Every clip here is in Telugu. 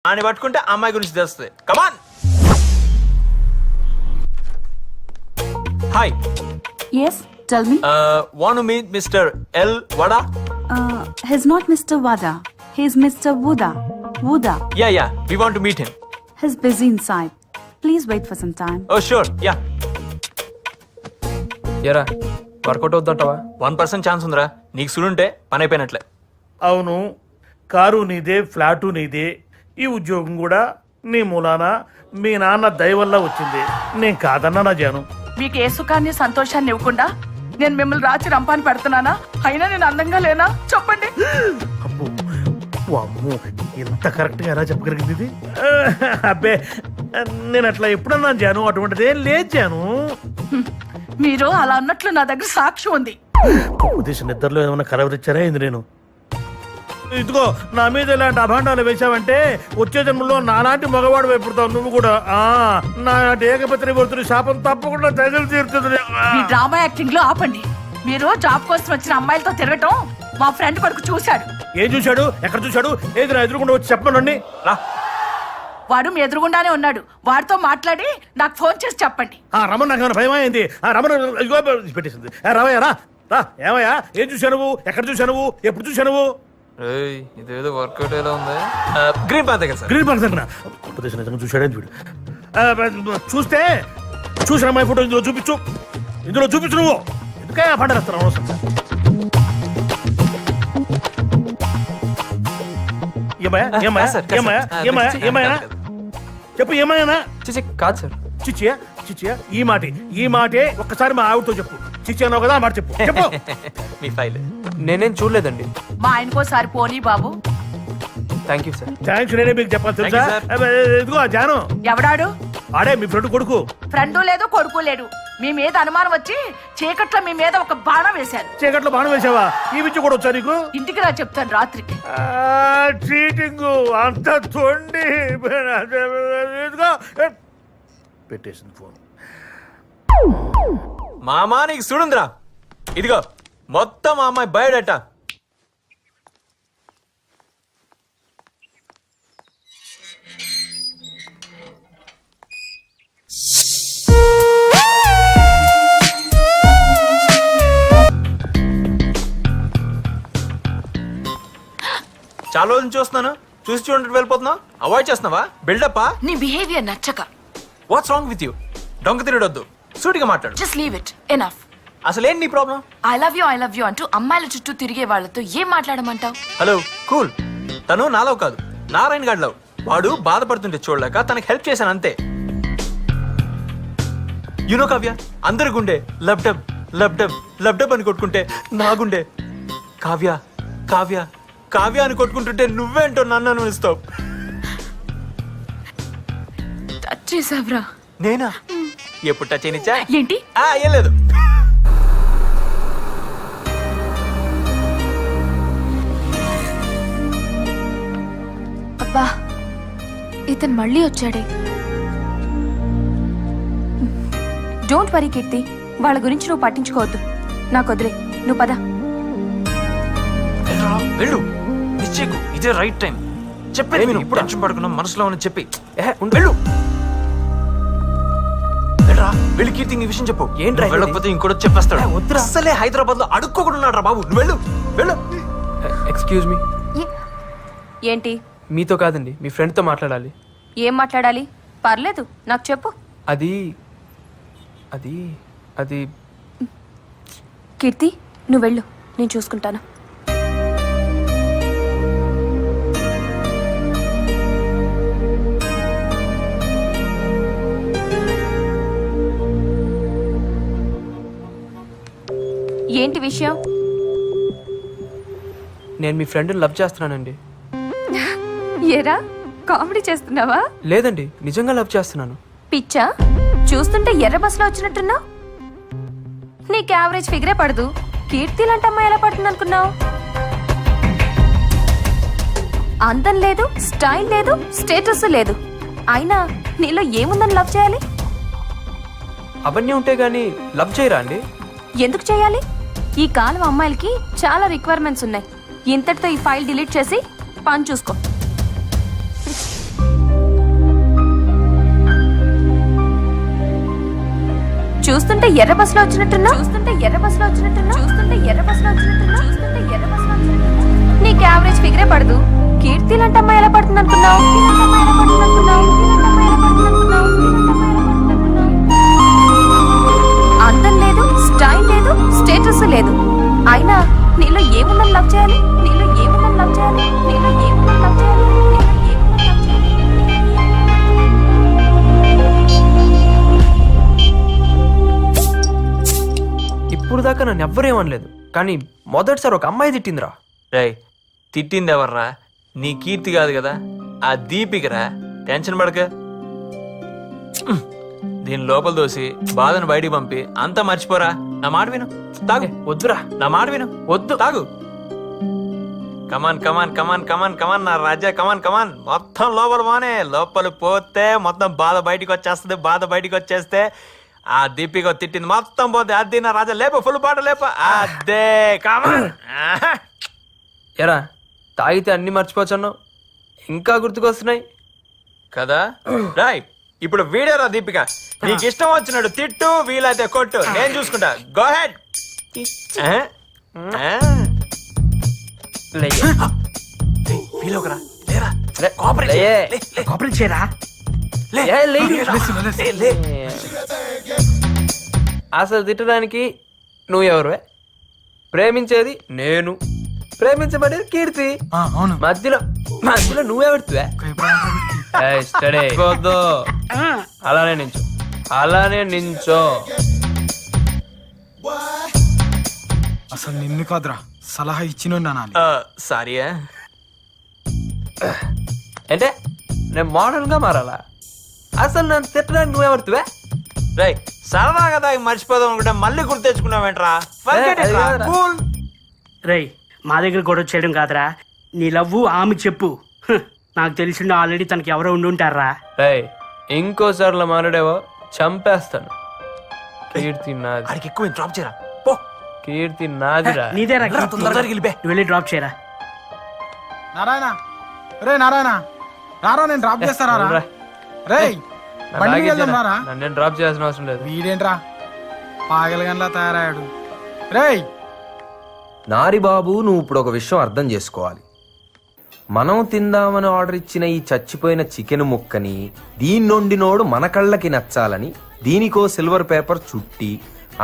అని పట్టుకుంటే అమ్మాయి గురించి తెలుస్తుంది. కమాన్. Hi. Yes, tell me. Want to meet Mr. L. Wada? He's not Mr. Wada. He's Mr. Wuda. Wuda. Yeah. We want to meet him. He's busy inside. Please wait for some time. Oh, sure. Yeah. ఎరా వర్కౌట్ అవుతుంటావా? 1% ఛాన్స్ ఉందిరా. నీకు సుడుంటే పని అయిపోయినట్లే. అవును, కారు నీదే, ఫ్లాటు నీదే, ఈ ఉద్యోగం కూడా నీ మూలాన మీ నాన్న దయ వల్ల వచ్చింది. నేను కాదన్నా నా జాను. మీకు ఏ సుఖాన్ని సంతోషాన్ని ఇవ్వకుండా నేను మిమ్మల్ని రాచి రంపాన్ని పెడుతున్నానా? అయినా నేను అందంగా లేనా చెప్పండి. అబ్బో, అమ్మో, ఇంత కరెక్ట్ గా ఎలా చెప్పగలిగింది ఇది? అబ్బే, నేను అట్లా ఎప్పుడన్నా జాను, అటువంటిదే లేదు జాను. మీరు అలా అన్నట్లు నా దగ్గర సాక్ష్యం ఉంది. ఉద్దేశం నిద్రలో ఏమైనా కలవరిచ్చారా ఏంది? నేను ఇదిగో నా మీద ఇలాంటి అభాండాలు వేశావంటే వచ్చే జన్మలో నాలాంటి మగవాడు వైపుతావు నువ్వు కూడా. నా ఏకపత్రి వర్తుని శాపం తప్పకుండా తగిలి తీరుతుంది. మీ డ్రామా యాక్టింగ్ లో ఆపండి. మీరు జాబ్ కోసం వచ్చిన అమ్మాయిలతో తిరగటం మా ఫ్రెండ్ కొడుకు చూశాడు. ఏం చూశాడు? ఎక్కడ చూశాడు? ఏది నా ఎదురుకుండా వచ్చి చెప్పండి. రా. వాడు మీ ఎదురుగుండానే ఉన్నాడు. వాడితో మాట్లాడి నాకు ఫోన్ చేసి చెప్పండి. రమణ, నాకు ఏమైనా భయం అయింది? రమణ పెట్టేసింది. రావయ్యా, రా. ఏమయ్యా, ఏం చూశావు నువ్వు? ఎక్కడ చూశావు నువ్వు? ఎప్పుడు చూశావు నువ్వు? ఇదేదో వర్కౌట్ ఎలా ఉంది. గ్రీన్ పార్క్ దగ్గర సార్. గ్రీన్ పార్క్ దగ్గర ఉపదేశం నిజంగా చూశాడని చూడు. చూస్తే చూసిన అమ్మాయి ఫోటో ఇందులో చూపించు నువ్వు. ఎందుకే పండరేస్తాను అవసరం. ఏమయ్యా చెప్పు. ఏమయ్యానా? చిచి కాదు సార్. చిచ్చియా ఈ మాటే ఒక్కసారి మా ఆవిడతో చెప్పు. చిచ్చి అన్నావు కదా, మాట చెప్పు. మీ ఫైల్ నేనేం చూడలేదండి. మా ఆయనకోసారి పోనీ బాబు. Thank you sir. థ్యాంక్స్, నేనే మీకు చెప్పాలి తెలుసా. ఇదిగో జాను, ఎవడాడు? ఆడే మీ ఫ్రెండ్ కొడుకు. ఫ్రెండు లేదు, కొడుకు లేడు. మీ మీద అనుమానం వచ్చి చీకట్లో మీ మీద ఒక బాణం వేశారు. చీకట్లో బాణం వేసావా? ఈ విద్య కూడా వచ్చా నీకు? ఇంటికి రా చెప్తాను రాత్రికి. చీటింగ్ అంత తొండి. ఇదిగో పెట్టేసింది ఫోన్. మామా నీకు చూడుందిరా. ఇదిగో మొత్తం మా అమ్మాయి బయోడేటా. చాలా రోజులు చూస్తున్నాను, చూసి చూడండి వెళ్ళిపోతున్నావు. అవాయిడ్ చేస్తున్నావా? బిల్డప్పా? నీ బిహేవియర్ నచ్చక. What's wrong with you? డొంక తిరగొద్దు, సూటిగా మాట్లాడు. Just leave it. ఎనఫ్. అసలేంటి నీ ప్రాబ్లం? ఐ లవ్ యూ అంటూ అమ్మాయిల చుట్టూ తిరిగే వాళ్ళతో ఏం మాట్లాడమంటావు? Hello cool. తను నాలో కాదు, నారాయణ గాడి లవ్. వాడు బాధపడుతుంటే చూడలేక తనకి హెల్ప్ చేశాను అంతే. యునో కావ్య, అందరి గుండె లబ్ డబ్ అని కొట్టుకుంటే నా గుండె కావ్య కావ్య కావ్య అని కొట్టుకుంటుంటే నువ్వేంటో నన్ను ఇస్తావు. టచ్ చేసావ్రా? నేనా? ఎప్పుడు టచ్ అయినిచ్చా? ఏంటి? ఏం లేదు. అబ్బా, ఇతను మళ్ళీ వచ్చాడే. డోంట్ వరీ కీర్తి, వాళ్ళ గురించి నువ్వు పట్టించుకోవద్దు. నాకు వదిలే, నువ్వు పద. వెళ్ళు, నిశ్చయకు ఇదే రైట్ టైం. చెప్పేది విను. ఇప్పుడు టెన్షన్ పడుకున్నా, మనసులో అని చెప్పి వెళ్ళు. వెళ్ళి కీర్తి ఈ విషయం చెప్పు. ఏంట్రా వెళ్ళకపోతే ఇంకోటి చెప్పేస్తాడు. అసలే హైదరాబాద్ లో అడుక్కోకుండా ఉన్నాడు బాబు. నువ్వు వెళ్ళు. Excuse me. ఏంటి? మీతో కాదండి, మీ ఫ్రెండ్తో మాట్లాడాలి. ఏం మాట్లాడాలి? పర్లేదు, నాకు చెప్పు. అది అది అది కీర్తి, నువ్వు వెళ్ళు, నేను చూసుకుంటాను. ఏంటి విషయం? నేను మీ ఫ్రెండ్ని లవ్ చేస్తున్నానండి. ఏరా, కామెడీ చేస్తున్నావా? లేదండి, నిజంగా లవ్ చేస్తున్నాను. పిచ్చా? చూస్తుంటే ఎర్ర బస్సులో వచ్చినట్టున్నావు. నీకు యావరేజ్ ఫిగరే పడదు. కీర్తి లాంటి అమ్మాయి ఎలా పడుతుంది అనుకున్నావు? అందం లేదు, స్టైల్ లేదు, స్టేటస్ లేదు. అయినా నీలో ఏముందని లవ్ చేయాలి? అవన్నీ ఉంటే గానీ లవ్ చేయరా అండి? ఎందుకు చేయాలి? ఈ కాలం అమ్మాయిలకి చాలా రిక్వైర్మెంట్స్ ఉన్నాయి. ఇంతటితో ఈ ఫైల్ డిలీట్ చేసి పని చూసుకో. చూస్తుంటే ఎర్ర బస్సులో వచ్చినట్టున్నా చూస్తుంటే ఎర్ర బస్సులో వచ్చినట్టున్నా చూస్తుంటే ఎర్ర బస్సులో వచ్చినట్టున్నా చూస్తుంటే ఎర్ర బస్సులో వచ్చినట్టున్నా నీకు యావరేజ్ ఫిగరే పడదు కీర్తి లాంటి అమ్మాయి ఎలా పడుతుంది అనుకున్నావు అందం లేదు స్టైల్ లేదు స్టేటస్ లేదు అయినా నీలో ఏముందని లవ్ చేయాలి నీలో ఏముందని లవ్ చేయాలి నీలో ఏముందని లవ్ చేయాలి నీలో ఏముందని లవ్ చేయాలి ఇప్పుడు దాకా నన్ను ఎవ్వరేమనలేదు కానీ మొదటిసారి ఒక అమ్మాయి తిట్టిందిరా. రేయ్ తిట్టింది ఎవర్రా నీ కీర్తి కాదు కదా ఆ దీపికరా టెన్షన్ పడక దీని లోపల దోసి బాధను బయటికి పంపి అంతా మర్చిపోరా నా మాట విను తాగు వద్దురా, నా మాట విను వద్దు. తాగు కమాన్ కమాన్ కమాన్ కమాన్ కమాన్ నా రాజా కమాన్ కమాన్ మొత్తం లోపల పోనే లోపల పోతే మొత్తం బాధ బయటికి వచ్చేస్తుంది బాధ బయటికి వచ్చేస్తే ఆ దీపిక తిట్టింది మొత్తం పోతే అది నా రాజా లేప ఫుల్ పాట లేప అదే కమాన్ ఎరా తాగితే అన్ని మర్చిపోవచ్చన్నావు ఇంకా గుర్తుకొస్తున్నాయి కదా రాయ్ ఇప్పుడు వీడేరా దీపిక నీకు ఇష్టం వచ్చినాడు తిట్టు వీలైతే కొట్టు నేను చూసుకుంటా గో హెడ్ అసలు తిట్టడానికి నువ్వెవరువే? ప్రేమించేది నేను, ప్రేమించబడేది కీర్తి. మధ్యలో మధ్యలో నువ్వెవడుతువే? అలానే నించో, అలానే నించో. అసలు నిన్ను కాదురా సలహా ఇచ్చినోన్నా సారీ అంటే నేను మోడల్ గా మారాలా? అసలు నన్ను తిట్టడానికి నువ్వెవడుతువే? రై సరదా కదా మర్చిపోదాం అనుకుంటే మళ్ళీ గుర్తు తెచ్చుకున్నావేంట్రా రై మా దగ్గర గొడవ చేయడం కాదురా నీ లవ్వు ఆమె చెప్పు నాకు తెలిసిండు ఆల్రెడీ తనకి ఎవరో ఉండి ఉంటారా రేయ్ ఇంకోసార్లు మారాడేవో చంపేస్తాను. కీర్తి నాది, అడికి ఎక్కువ డ్రాప్ చేయరా పో కీర్తి నాదిరా. నీదేరా తొందరగా వెళ్ళిపే నువ్వు వెళ్ళి డ్రాప్ చేయరా. నారాయణ రే నారాయణ రారా నేను డ్రాప్ చేస్తారా రా. రే నా బండి బ్యాగ్ వెళ్దాం ఇచ్చేరా. రారా నన్ను నేను డ్రాప్ చేయాల్సిన అవసరం లేదు. వీడేంట్రా పాగలగన్లా తయారయ్యాడు. రేయ్ నారి బాబు, నువ్వు ఇప్పుడు ఒక విషయం అర్థం చేసుకోవాలి. మనం తిందామని ఆర్డర్ ఇచ్చిన ఈ చచ్చిపోయిన చికెన్ ముక్కని దీన్నొండినోడు మన కళ్ళకి నచ్చాలని దీనికో సిల్వర్ పేపర్ చుట్టి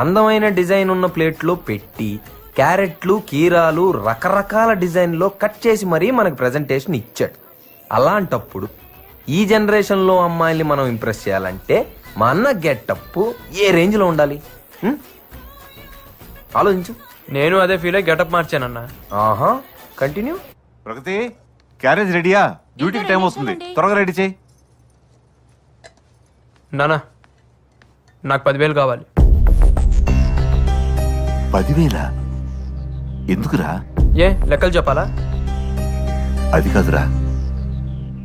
అందమైన డిజైన్ ఉన్న ప్లేట్లో పెట్టి క్యారెట్లు కీరాలు రకరకాల డిజైన్లో కట్ చేసి మరీ మనకు ప్రెజెంటేషన్ ఇచ్చాడు. అలాంటప్పుడు ఈ జనరేషన్లో అమ్మాయిల్ని మనం ఇంప్రెస్ చేయాలంటే మా అన్న గెటప్ ఏ రేంజ్లో ఉండాలి? ఆలోచించు. నేను అదే ఫీల్ అయ్యి గెటప్ మార్చానన్నా. ఆహా, కంటిన్యూ. ప్రగతి క్యారేజ్ రెడీయా? డ్యూటీకి టైం వస్తుంది, త్వరగా రెడీ చేయి. నానా నాకు 10,000 కావాలి. 10,000? ఎందుకురా? ఏ లెక్కలు చెప్పాలా? అది కాదురా,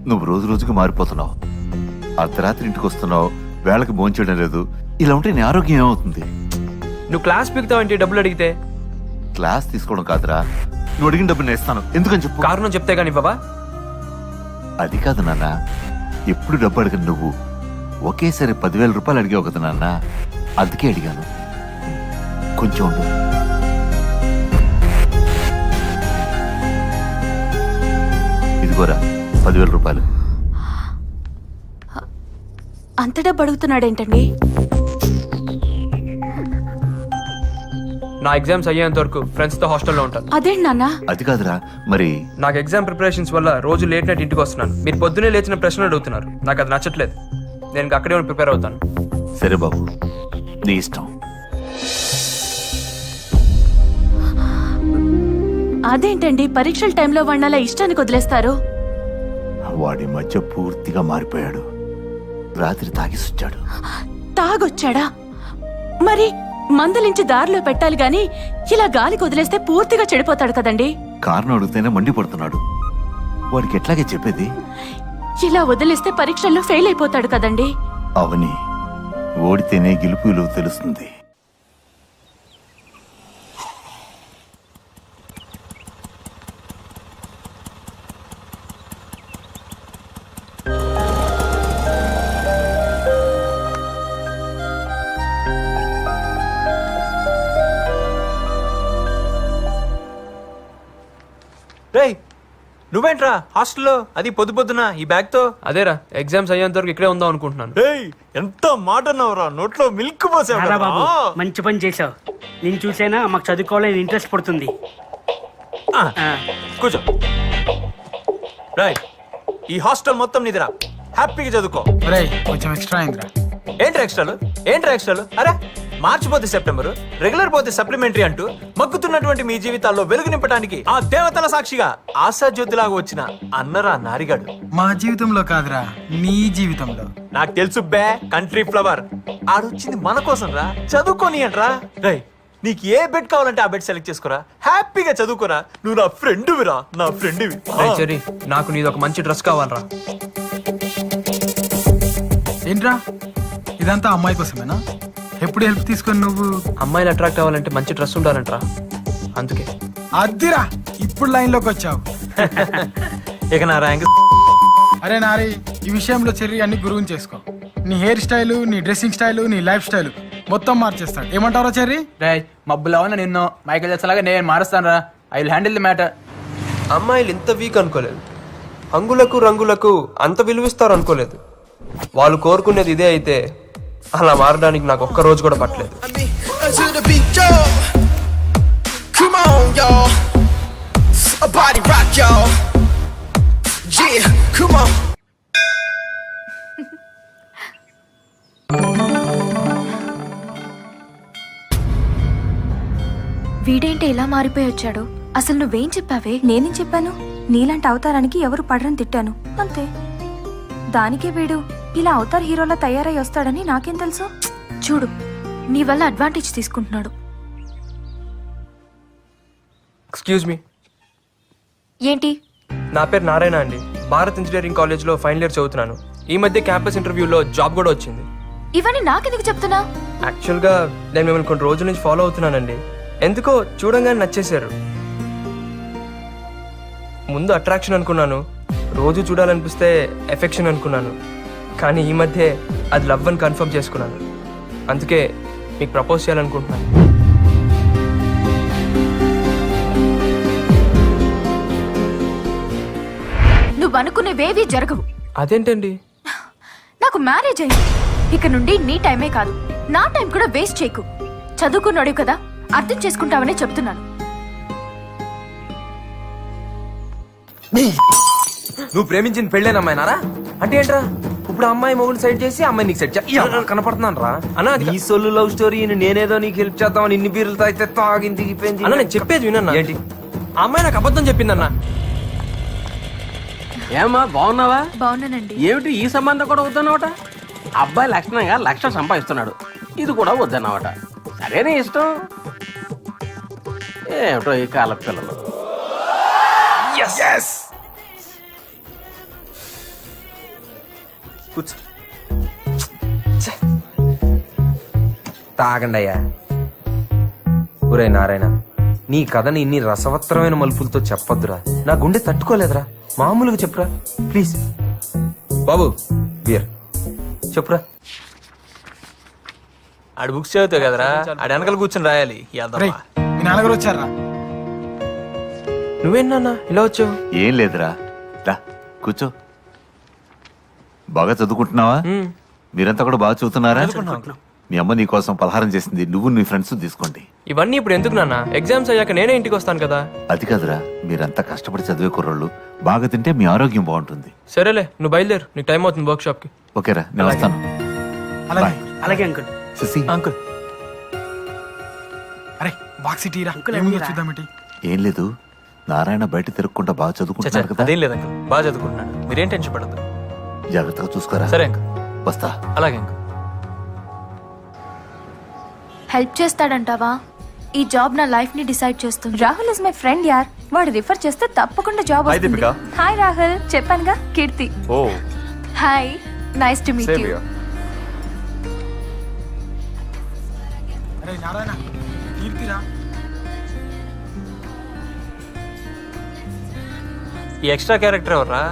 నువ్వు రోజు రోజుకి మారిపోతున్నావు. అర్ధరాత్రి ఇంటికి వస్తున్నావు, వేళకి భోంచేయడం లేదు. ఇలా ఉంటే నీ ఆరోగ్యం ఏమవుతుంది? నువ్వు క్లాస్ పీకుతావంటే డబ్బులు అడిగితే? క్లాస్ తీసుకోవడం కాదురా, నువ్వు అడిగిన డబ్బు నేను ఇస్తాను. ఎందుకని చెప్పు. కారణం చెప్తే గానీ బాబా. అది కాదు నాన్న, ఎప్పుడు డబ్బు అడగను నువ్వు. ఒకేసారి 10,000 రూపాయలు అడిగావు కదా నాన్న, అందుకే అడిగాను. కొంచెం ఉండు. ఇదిగోరా 10,000 రూపాయలు. అంత డబ్బు అడుగుతున్నాడేంటండి? నా ఎగ్జామ్స్ అయ్యేంత వరకు ఫ్రెండ్స్ తో హాస్టల్లో ఉంటాను. అదేంటి నాన్న? అది కాదురా, మరి నాకు ఎగ్జామ్ ప్రిపరేషన్స్ వల్ల రోజు లేట్ నైట్ ఇంటికి వస్తున్నాను. మీరు పొద్దునే లేచిన ప్రశ్నలు అడుగుతున్నారు, నాకు అది నచ్చట్లేదు. నేను అక్కడే ప్రిపేర్ అవుతాను. సరే బాబు, నీ ఇష్టం. అదేంటండి పరీక్షల టైంలో వాళ్ళ ఇష్టానికి వదిలేస్తారు? వాడి మధ్య పూర్తిగా మారిపోయాడు. రాత్రి తాగిసొచ్చాడు. తాగొచ్చాడా? మరి మందులించి దారిలో పెట్టాలి గాని ఇలా గాలికి వదిలేస్తే పూర్తిగా చెడిపోతాడు కదండి. కారణం అడిగితేనే మండిపడుతున్నాడు. వాడికి ఎట్లాగే చెప్పేది? ఇలా వదిలేస్తే పరీక్షల్లో ఫెయిల్ అయిపోతాడు కదండి. అవని, ఓడితేనే గెలుపు విలువ తెలుస్తుంది. నువ్వేంట్రా హాస్టల్లో అది పొద్దు పొద్దున ఈ బ్యాగ్ తో? అదేరా ఎగ్జామ్స్ అయ్యేంత వరకు ఇక్కడే ఉందాం అనుకుంటున్నాను. ఏయ్, ఎంత మాట అన్నావురా, నోట్లో మిల్క్ పోసావు రారా కదరా. బాబు మంచి పని చేసావు. నేను చూసైనా మాకు చదువుకోవాలని ఇంట్రెస్ట్ పడుతుంది. ఆ, ఆ, కూర్చో. రైట్, ఈ హాస్టల్ మొత్తం నిదిరా, హ్యాపీగా చదువుకో. రే కొంచెం ఎక్స్ట్రా అయిందిరా. ఏంట్రా ఎక్స్ట్రాలు? అరే మార్చిపోతే సెప్టెంబర్, రెగ్యులర్ పోతే సప్లిమెంటరీ అంటూ మగ్గుతున్నటువంటి మీ జీవితాల్లో వెలుగు నింపడానికి ఆ దేవతల సాక్షిగా ఆశాజ్యోతిలాగా వచ్చిన అన్నరా నారిగాడు. మా జీవితంలో కాదురా, నీ జీవితంలో. నాకు తెలుసు బే, కంట్రీ ఫ్లవర్. ఆడొచ్చింది మన కోసం రా, చదువుకోని అంట్రా. రై, నీకు ఏ బెడ్ కావాలంటే ఆ బెడ్ సెలెక్ట్ చేసుకోరా, హ్యాపీగా చదువుకోరా. నువ్వు నా ఫ్రెండ్విరా, నా ఫ్రెండ్వి. రేయ్ చెర్రీ, నాకు నీది ఒక మంచి డ్రెస్ కావాలరా. ఏంట్రా ఇదంతా అమ్మాయి కోసమేనా? ఎప్పుడు హెల్ప్ తీసుకొని నువ్వు అమ్మాయిలు అట్రాక్ట్ అవ్వాలంటే మంచి డ్రెస్ ఉండాలంటరా, అందుకే. అద్దిరా ఇప్పుడు లైన్ లోకి వచ్చావు. ఇక నా ర్యాంక్. అరే నారి, ఈ విషయంలో చెర్రీ అన్ని గురువుని చేసుకో. నీ హెయిర్ స్టైలు, నీ డ్రెస్సింగ్ స్టైలు, నీ లైఫ్ స్టైల్ మొత్తం మార్చేస్తాడు. ఏమంటారో చెర్రీ? రే మబ్బులో ఉన్న నిన్ను మైకేల్ జాక్సన్ నేను మారుస్తాను రా. I will handle the matter. అమ్మాయిలు ఇంత వీక్ అనుకోలేదు, హంగులకు రంగులకు అంత విలువిస్తారు అనుకోలేదు. వాళ్ళు కోరుకునేది ఇదే అయితే అలా మారడానికి నాకు ఒక్క రోజు కూడా పట్టలేదు. వీడేంటి ఇలా మారిపోయి వచ్చాడు? అసలు నువ్వేం చెప్పావే? నేనేం చెప్పాను? నీలాంటి అవతారానికి ఎవరు పడరని తిట్టాను, అంతే. దానికే వీడు ఇలా అవతార్ హీరోలా తయారై వస్తాడని నాకేం తెలుసు? చూడు, నీ వల్ల అడ్వాంటేజ్ తీసుకుంటున్నాడు. ఎక్స్క్యూజ్ మీ, ఏంటి? నా పేరు నారాయణ అండి. భారత్ ఇంజనీరింగ్ కాలేజ్లో ఫైనల్ ఇయర్ చదువుతున్నాను. ఈ మధ్య క్యాంపస్ ఇంటర్వ్యూలో జాబ్ కూడా వచ్చింది. ఇవన్నీ నాకెందుకు చెప్తున్నా? యాక్చువల్గా నేను మిమ్మల్ని కొన్ని రోజుల నుంచి ఫాలో అవుతున్నానండి. ఎందుకో చూడంగానే నచ్చేశారు. ముందు అట్రాక్షన్ అనుకున్నాను, రోజు చూడాలనిపిస్తే ఎఫెక్షన్ అనుకున్నాను, కానీ ఈ మధ్య అది లవ్ అని కన్ఫర్మ్ చేసుకున్నాను. అందుకే మీకు ప్రపోజ్ చేయాలనుకుంటున్నాను. నువ్వు అనుకునేవేవీ జరగవు. అదేంటండి? నాకు మ్యారేజ్ అయింది. ఇక నుండి నీ టైమే కాదు, నా టైం కూడా వేస్ట్ చేయకు. చదువుకున్నాడు కదా, అర్థం చేసుకుంటావనే చెప్తున్నాను. నువ్వు ప్రేమించిన పెళ్ళేన అమ్మాయినారా? అంటే ఏంట్రా, ఇప్పుడు అమ్మాయి మొగుడు సైడ్ చేసి అమ్మాయి నీకు సెట్ కనపడుతున్నాను రా అన్నా. నీ సొల్లు లవ్ స్టోరీ నేనేదో నీకు హెల్ప్ చేద్దామని ఇన్ని బీర్లు తాగితే తాగింది అన్న, నేను చెప్పేది వినన్నా. ఏంటి? ఆ అమ్మాయి నాకు అబద్ధం చెప్పిందన్నా. ఏమా బాగున్నావా? బాగున్నానండి. ఏమిటి ఈ సంబంధం కూడా వద్దన్నమాట? అబ్బాయి లక్షణంగా 1,00,000 సంపాదిస్తున్నాడు, ఇది కూడా వద్దన్నమాట. సరేనే ఇష్టం. ఏమిటో ఈ కాల పిల్లలు. తాగండి అయ్యా. ఒరే నారాయణ, నీ కథని ఇన్ని రసవత్తరమైన మలుపులతో చెప్పొద్దురా, నా గుండె తట్టుకోలేదురా. మామూలుగా చెప్పురా ప్లీజ్. బాబు బియర్ చెప్పురా. ఆడు బుక్స్ చదువుతావు కదరా, ఆడు వెనకాల కూర్చొని రాయాలి. రేయ్, మీ నాన్నగారు వచ్చారా? నువ్వేనా ఇలా వచ్చావు? ఏం లేదురా, రా కూర్చో. బాగా చదువుకుంటున్నావా? మీరంతా కూడా బాగా చదువుతున్నారా? మీ అమ్మ నీ కోసం పలహారం చేసింది, నువ్వు నీ ఫ్రెండ్స్ తీసుకోండి. ఇవన్నీ ఇప్పుడు ఎందుకు నాన్న? ఎగ్జామ్స్ అయ్యాక నేనే ఇంటికి వస్తాను కదా. అది కాదురా, మీరంతా కష్టపడి చదివే కుర్రోళ్ళు, బాగా తింటే మీ ఆరోగ్యం బాగుంటుంది. సరేలే, నువ్వు బయలుదేరు, నీకు టైం అవుతుంది వర్క్ షాప్ కి. ఓకేరా, నేను వస్తాను. అలాగే. అలాగే అంకుల్. సిసి అంకుల్, అరే బాక్స్ ఇటీరా, అంకుల్, ఏముందో ఏమిరా? చూద్దామటి. ఏం లేదు, నారాయణ బయట తిరగకుండా బాగా చదువుకుంటున్నారు కదా. అదేం లేదు అంకుల్, బాగా చదువుకుంటున్నాడు, మీరేం టెన్షన్ పడద్దు. జాగ్రత్తగా చూసుకోరా. సరే అంకుల్, వస్తా. అలాగే అంకుల్. హెల్ప్ చేస్తాడంటావా? ఈ జాబ్ నా లైఫ్ ని డిసైడ్ చేస్తుంది. రాహుల్ ఇస్ మై ఫ్రెండ్ యార్, వాడు రిఫర్ చేస్తే తప్పకుండా జాబ్ వస్తుంది. హాయ్ రాహుల్, చెప్పానుగా, Keerthi. Oh hi, nice to meet you. అరే నారాయణ, కీర్తిరా. ఈ ఎక్స్ట్రా క్యారెక్టర్ ఎవర్రా?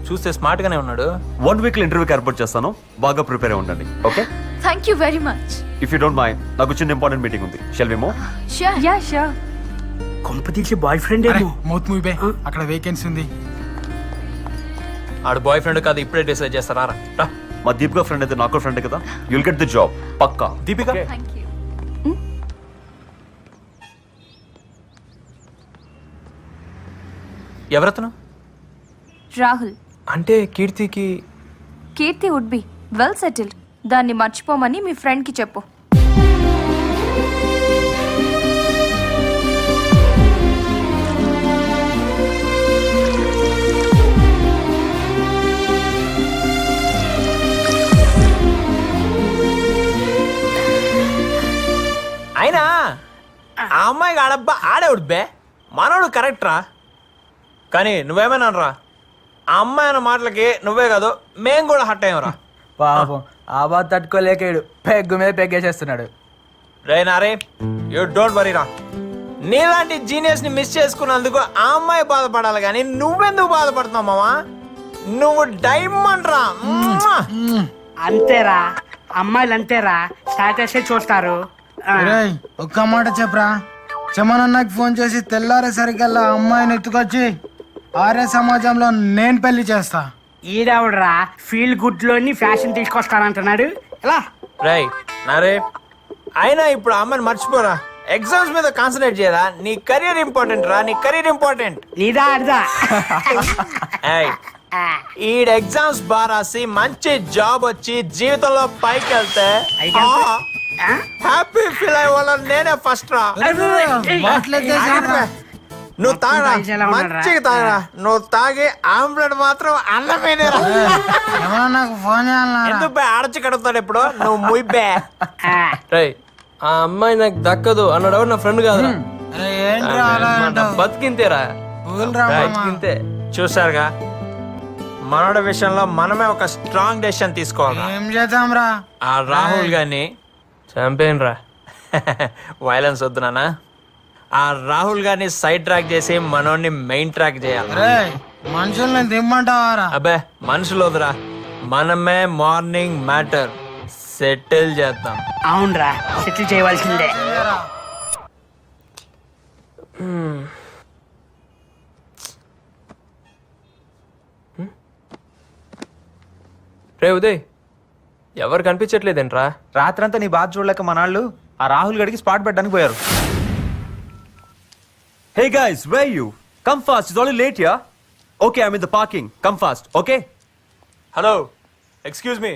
చూస్తే స్మార్ట్ గానే ఉన్నాడు. 1 వీక్ ఇంటర్వ్యూకి ఏర్పాటు చేస్తాను, బాగా ప్రిపేర్ అయి ఉండండి. Okay, thank you very much. If you don't mind, నాకు చిన్న ఇంపార్టెంట్ మీటింగ్ ఉంది. Shall we move? Sure. Ya sure. కొంప తీసి బాయ్ ఫ్రెండ్ అరే ఏమో. మౌత్ మూవీ బే, అక్కడ వేకెన్సీ ఉంది. ఆడు బాయ్ ఫ్రెండ్ కాదు, ఇప్పుడే డిసైడ్ చేస్తారా? రా. మా దీపిక ఫ్రెండ్ అయితే నాకు ఫ్రెండ్ కదా, యుల్ గెట్ ది జాబ్ పక్కా. దీపిక ఎవరతను? రాహుల్. అంటే కీర్తికి కీర్తి వుడ్ బి వెల్ సెటిల్డ్. దాన్ని మర్చిపోమని మీ ఫ్రెండ్కి చెప్పు. అయినా ఆ అమ్మాయికి ఆడబ్బా ఆడేవుడు బే, మనోడు కరెక్ట్ రా. కానీ నువ్వేమైనా రా, ఆ అమ్మాయి అన్న మాటలకి నువ్వే కాదు మేం కూడా హట్ అయ్యాం రా. పాపం ఆ బాధ తట్టుకోలేకాడు, పెగ్గు మీద పెగ్గేసేస్తున్నాడు. రే నారే, యూ డోంట్ వరీ రా. నీలాంటి జీనియస్ ని మిస్ చేసుకున్నందుకు ఆ అమ్మాయి బాధపడాలి కానీ నువ్వెందుకు బాధపడుతున్నావు మావా? నువ్వు డైమండ్ రా. అంతేరా, అమ్మాయిలు అంతేరా, స్టాటస్ చూస్తారు. రేయ్, ఒక్క మాట చెప్పరా. చమనన్నకి ఫోన్ చేసి తెల్లారేసరికల్లా అమ్మాయిని ఎత్తుకొచ్చి ఆర్య సమాజంలో నేను పెళ్లి చేస్తా. ఈడెవడరా ఫీల్ గుడ్ లోని ఫ్యాషన్ తీసుకొస్తానంటున్నాడు. ఎలా రై నారే, అయినా ఇప్పుడు ఆ అమ్మాయిని మర్చిపోరా. ఎగ్జామ్స్ మీద కాన్సన్ట్రేట్ చేయరా. నీ కెరీర్ ఇంపార్టెంట్ రా, నీ కెరీర్ ఇంపార్టెంట్. నీదా అడదా? ఈడ ఎగ్జామ్స్ బాగా రాసి మంచి జాబ్ వచ్చి జీవితంలో పైకి వెళ్తే హ్యాపీ ఫీల్ అయ్యే వాళ్ళ నేనే ఫస్ట్ రా. నువ్వు తాగరా, మంచిగా తాగరా. నువ్వు తాగి ఆమ్లెట్ మాత్రం అన్నమేనేరా. నాకు ఫోన్ ఎందుకు బే ఆడచి కడుగుతాడు ఇప్పుడు నువ్వు ముయ్యే. రై, ఆ అమ్మాయి నాకు దక్కదు అన్నాడు నా ఫ్రెండ్ కాదు. బతికింతేరా, బతికింతే. చూసారుగా, మనోడి విషయంలో మనమే ఒక స్ట్రాంగ్ డెసిషన్ తీసుకోవాలి. ఏం చేద్దాం రా? ఆ రాహుల్ గాని చంపేను రా. వైలెన్స్ వద్దు నాన్న. ఆ రాహుల్ గారిని సైడ్ ట్రాక్ చేసి మనోడిని మెయిన్ ట్రాక్ చేయాలి. మనుషుల్ని దిమ్మంటావారా? అబ్బే మనుషులు వద్దురా, మనమే మార్నింగ్ మ్యాటర్ సెటిల్ చేద్దాం. అవునరా, సెటిల్ చేయవలసిందే. రే ఉదయ్, ఎవరు కనిపించట్లేదేంట్రా? రాత్రంతా నీ బాధ చూడలేక మనాళ్ళు ఆ రాహుల్ గడికి స్పాట్ పెట్టడానికి పోయారు. Hey guys, where you? Come fast, it's already late యా. Okay, I am in the parking, come fast. Okay. Hello, excuse me.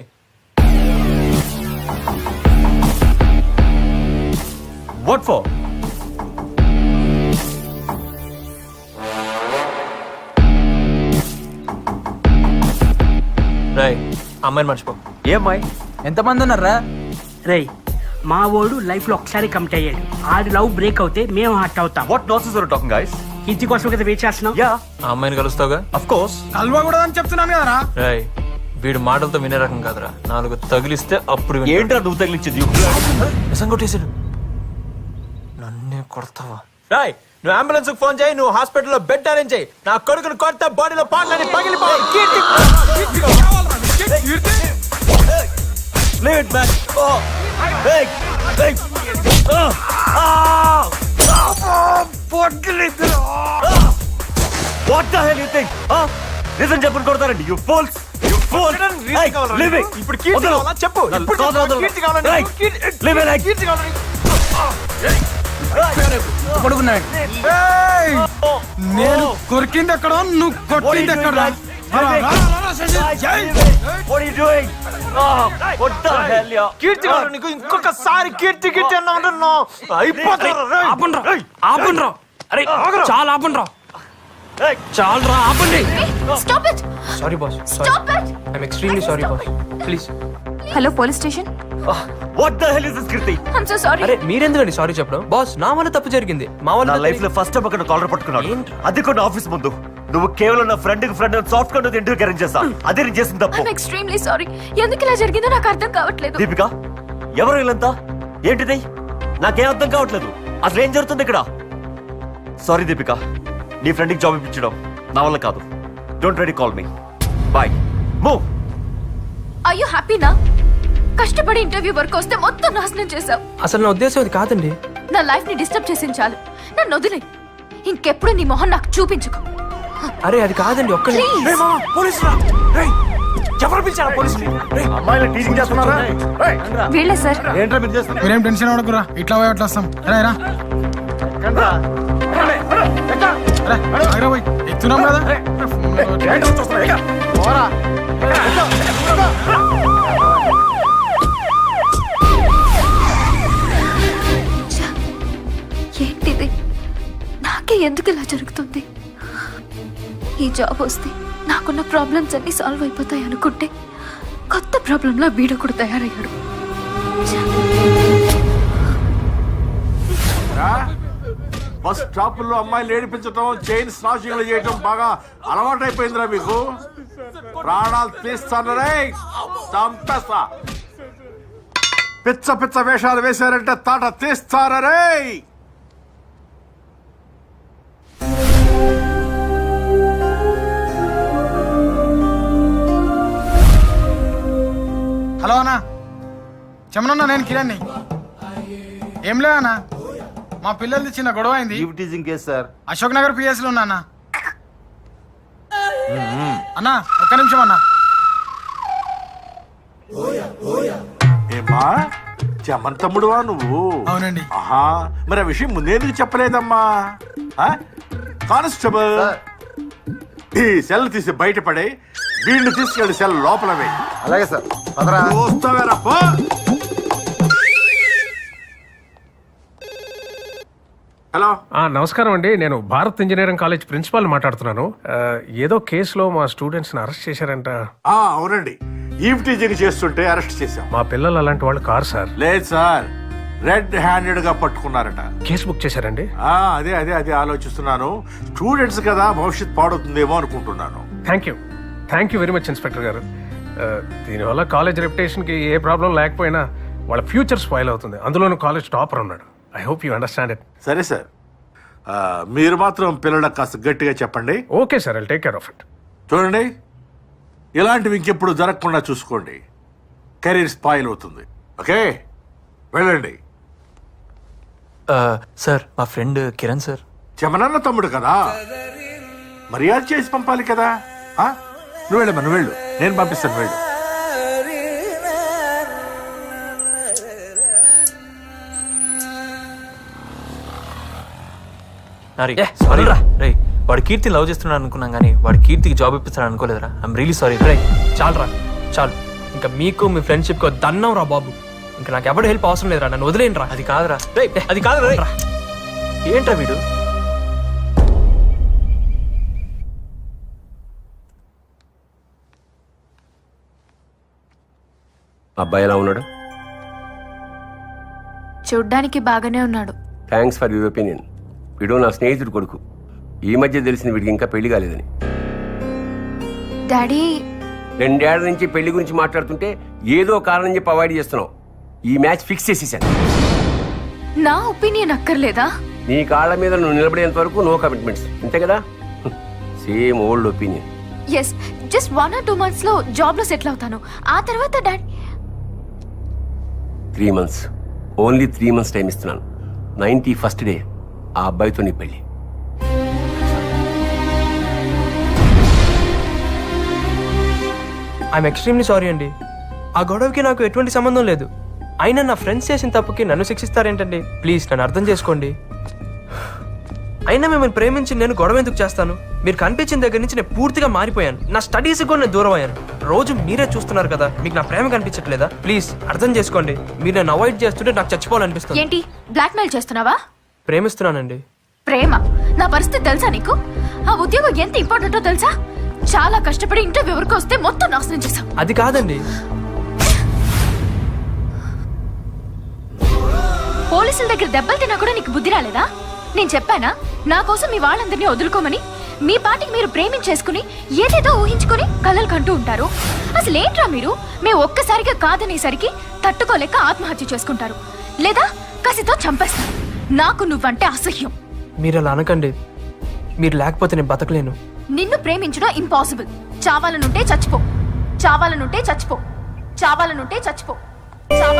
What for? Rai, అమ్మాయిని మర్చిపో. ఏమ్మాయి? ఎంతమంది ఉన్నారా? రేయ్, మా వాడు లైఫ్ లో ఒకసారి కమిట్ అయ్యాడు. ఆడి లవ్ బ్రేక్ అవుతే మేము హర్ట్ అవుతాం. What nonsense are you talking guys? ఇంటి కోసం కదా వెయిట్ చేస్తున్నాం. యా, ఆ అమ్మాయిని కలుస్తావుగా? Of course. కలవకూడదని చెప్తున్నాను కదరా. రై, వీడు మాటలతో వినే రకం కాదురా. 4 తగిలిస్తే అప్పుడు వింటాడు. ఏంట్రా నువ్వు తగిలించింది? నిజం కొట్టేసాడు. నన్నే కొడతావా? రాయ్, నువ్వు అంబులెన్స్ ఫోన్ చేయి, నువ్వు హాస్పిటల్లో బెడ్ అరేంజ్ చేయి. నా కొడుకుని కొడితే బాడీలో పాటలని పగిలిపోయి Leave it, man. Oh, hey, hey. What the hell you think? Huh? Listen, చెప్పు కొడతారండి. You fools. You fools. Hey, leave it. ఇప్పుడు కీర్తి కావాలా చెప్పు. ఇప్పుడు కీర్తి కావాలా? Leave it. కీర్తి కావాలా? పడుకున్నాడు. నేను కొరికింది ఎక్కడ, నువ్వు కొట్టింది ఎక్కడ? What are you doing? Oh, what the hell, yeah? కీర్తి కావాలా నీకు? ఇంకొకసారి కీర్తి కీర్తి అన్నా అయిపోతారు. ఆపండ్రా, అరే చాలా ఆపండ్రా, చాలరా ఆపండి. Stop it. Sorry boss, stop it. I'm extremely sorry boss, please. Hello, police station. What the hell is this, Kirti? I'm so sorry. అరే మీరెందుకండి సారీ చెప్పడం? బాస్, నా వల్ల తప్పు జరిగింది. మా నా వల్ల లైఫ్ లో ఫస్ట్ టైం అక్కడ కాలర్ పట్టుకున్నాడు. అది కూడా ఆఫీస్ ముందు. నువ్వు కేవలం నా friend soft card interview arrange చేస్తా. అదే నేను చేసిన తప్పు. I'm extremely sorry. ఎందుకు ఇలా జరిగిందో నాకు అర్థం కావట్లేదు. దీపిక, ఎవరు వీళ్ళంతా? ఏంటిది? నాకేం అర్థం కావట్లేదు. అసలు ఏం జరుగుతుంది ఇక్కడ? సారీ దీపిక, నీ ఫ్రెండ్కి జాబ్ ఇప్పించడం నా వల్ల కాదు. Don't ready call me. Bye, move. Are you happy నా? కష్టపడి ఇంటర్వ్యూ వరకు వస్తే మొత్తం నాశనం చేసావు. అసలు నా ఉద్దేశం అది కాదండి. నా లైఫ్ ని డిస్టర్బ్ చేసింది చాలు. నన్ను వదిలేయ్. ఇంకెప్పుడు నీ మొహం నాకు చూపించుకో. అరే అది కాదండి, ఒక్క Please. పోలీసు రా. ఎవరు పిలిచారా పోలీసులు? అమ్మాయిలు టీచింగ్ చేస్తున్నారా? రేయ్, వీళ్ళే సార్. ఏంట్రా మీరు చేస్తున్నారు? మీరేం టెన్షన్ పడకురా, ఇట్లా పోయి అట్లా వస్తాం. రా ఎక్కండ్రా. ఎక్కండి. ఎక్క. పోయి ఎక్కుతున్నాం కదా. ఏంటి చూస్తున్నావు? ఎక్క. పోరా. ఏంటిది? నాకే ఎందుకు ఇలా జరుగుతుంది? ఈ జాబ్ వస్తే నాకున్న ప్రాబ్లమ్స్ అన్ని సాల్వ్ అయిపోతాయి అనుకుంటే కొత్త ప్రాబ్లంలా వీడు కూడా తయారయ్యాడు. బస్ స్టాప్ లో అమ్మాయిలు ఏడిపించడం, చైన్ స్నాచింగ్లు చేయడం బాగా అలవాటు అయిపోయిందిరా మీకు. ప్రాణాలు తీస్తాను రే, చంపేస్తా. పిచ్చ పిచ్చ వేషాలు వేశారంటే తాట తీస్తారా రే. హలో అన్నా, చెమనన్నా, నేను కిరణ్ని. ఏం లే అన్నా, మా పిల్లలది చిన్న గొడవ అయింది. Teasing case sir. Ashok Nagar PS లో ఉన్నా అన్నా. అన్నా ఒక్క నిమిషం అన్నా. ఏమా చెమన్ తమ్ముడువా నువ్వు? అవునండి. ఆహా, మరి ఆ విషయం ముందేందుకు చెప్పలేదమ్మా? కానిస్టేబుల్, ఈ సెల్ తీసి బయటపడే, వీళ్ళు తీసుకెళ్ళి సెల్ లోపల వేయి. అలాగే సార్. వస్తావేరా పో. హలో, నమస్కారం అండి. నేను భారత్ ఇంజనీరింగ్ కాలేజ్ ప్రిన్సిపాల్ మాట్లాడుతున్నాను. ఏదో కేసులో మా స్టూడెంట్స్ ని అరెస్ట్ చేశారంట. అవునండి, ఈవ్ టీజింగ్ చేస్తుంటే అరెస్ట్ చేశాం. మా పిల్లలు అలాంటి వాళ్ళు కారు సార్. లేదు సార్, రెడ్ హ్యాండెడ్ గా పట్టుకున్నారట. కేసు బుక్ చేశారండి. అదే అదే అదే ఆలోచిస్తున్నాను. స్టూడెంట్స్ కదా, భవిష్యత్ పాడవుతుందేమో అనుకుంటున్నాను. Thank you very much inspector గారు. దీనివల్ల కాలేజ్ రెప్యుటేషన్ కి ఏ ప్రాబ్లం లేకపోయినా వాళ్ళ ఫ్యూచర్ స్పాయిల్ అవుతుంది. అందులోనూ కాలేజ్ టాపర్ ఉన్నాడు. I hope you understand it. సరే సార్, మీరు మాత్రం పిల్లలకు కాస్త గట్టిగా చెప్పండి. Okay sir, I'll take care of it. చూడండి, ఇలాంటివి ఇంకెప్పుడు జరగకుండా చూసుకోండి. కెరీర్ స్పాయిల్ అవుతుంది. ఓకే, వెళ్ళండి. సార్, మా ఫ్రెండ్ కిరణ్ సార్. చెమనన్న తమ్ముడు కదా, మర్యాద చేసి పంపాలి కదా. నువ్వు వెళ్ళమ్మా, నువ్వు వెళ్ళు, నేను పంపిస్తాను, వెళ్ళు. సారీ రే, వాడు కీర్తిని లవ్ చేస్తున్నాడు అనుకున్నాం కానీ వాడు కీర్తికి జాబ్ ఇప్పిస్తాడు అనుకోలేదురా. I'm really sorry. చాలురా, చాలు. ఇంకా మీకు మీ ఫ్రెండ్షిప్ దన్నం రా బాబు. ఇంకా నాకు ఎవరు హెల్ప్ అవసరం లేదురా, నన్ను వదిలేండి రా. అది కాదురా, అది కాదురా. ఏంట్రా వీడు? అబ్బాయి ఎలా ఉన్నాడు? చూడ్డానికి బాగానే ఉన్నాడు. Thanks for your opinion. వీడు నా స్నేహితుడు కొడుకు. ఈ మధ్య తెలిసింది వీడికి ఇంకా పెళ్లి కాలేదని. డాడీ, 2 ఏళ్ల నుంచి పెళ్లి గురించి మాట్లాడుతుంటే ఏదో కారణం చెప్పి అవాయిడ్ చేస్తున్నావు. ఈ మ్యాచ్ ఫిక్స్ చేసేసాను. నా ఒపీనియన్ అక్కర్లేదా? నీ కాళ్ళ మీద నువ్వు నిలబడేంత వరకు నో కమిట్మెంట్స్, అంతే కదా? Same old opinion. Yes, just 1 or 2 months లో జాబ్ లో సెటిల్ అవుతాను. ఆ తర్వాత daddy 3 months, only 3 months time ఇస్తున్నాను. 91st డే ఆ అబ్బాయితో నీ పెళ్లి. ఐఎమ్ ఎక్స్ట్రీమ్లీ సారీ అండి. ఆ గొడవకి నాకు ఎటువంటి సంబంధం లేదు. అయినా నా ఫ్రెండ్స్ చేసిన తప్పుకి నన్ను శిక్షిస్తారేంటండి? ప్లీజ్ నన్ను అర్థం చేసుకోండి. అయినా మిమ్మల్ని ప్రేమించి నేను గొడవ ఎందుకు చేస్తాను? మీరు కనిపించిన దగ్గర నుంచి నేను పూర్తిగా మారిపోయాను. నా స్టడీస్ కూడా నేను దూరం అయ్యాను. రోజు మీరే చూస్తున్నారు కదా, మీకు నా ప్రేమ కనిపించట్లేదా? ప్లీజ్ అర్థం చేసుకోండి. మీరు నన్ను అవాయిడ్ చేస్తుంటే నాకు చచ్చిపోవాలనిపిస్తుంది. ఏంటి బ్లాక్మెయిల్ చేస్తున్నావా? ప్రేమిస్తున్నానండి. ప్రేమ? నా పరిస్థితి తెలుసా నీకు? ఆ ఉద్యోగం ఎంత ఇంపార్టెంటో తెలుసా? చాలా కష్టపడి ఇంటర్వ్యూ వరకు వస్తే మొత్తం నాశనం చేశాం. అది కాదండి. పోలీసుల దగ్గర దెబ్బలు తిన్నా కూడా నీకు బుద్ధి రాలేదా? నేను చెప్పానా నా కోసం మీ వాళ్ళందరినీ వదులుకోమని? మీ పాటికి మీరు ప్రేమించేసుకుని ఏదేదో ఊహించుకుని కలలు కంటూ ఉంటారు. అసలు ఏంట్రా మీరు? మేము ఒక్కసారిగా కాదనేసరికి తట్టుకోలేక ఆత్మహత్య చేసుకుంటారు, లేదా కసితో చంపేస్తారు. నాకు నువ్వంటే అసహ్యం. మీరు అలా అనకండి. మీరు లేకపోతే నేను బతకలేను. నిన్ను ప్రేమించడం ఇంపాసిబుల్. చావాలనుంటే చచ్చిపో, చావాలనుంటే చచ్చిపో, చావాలనుంటే చచ్చిపో, చావాలనుంటే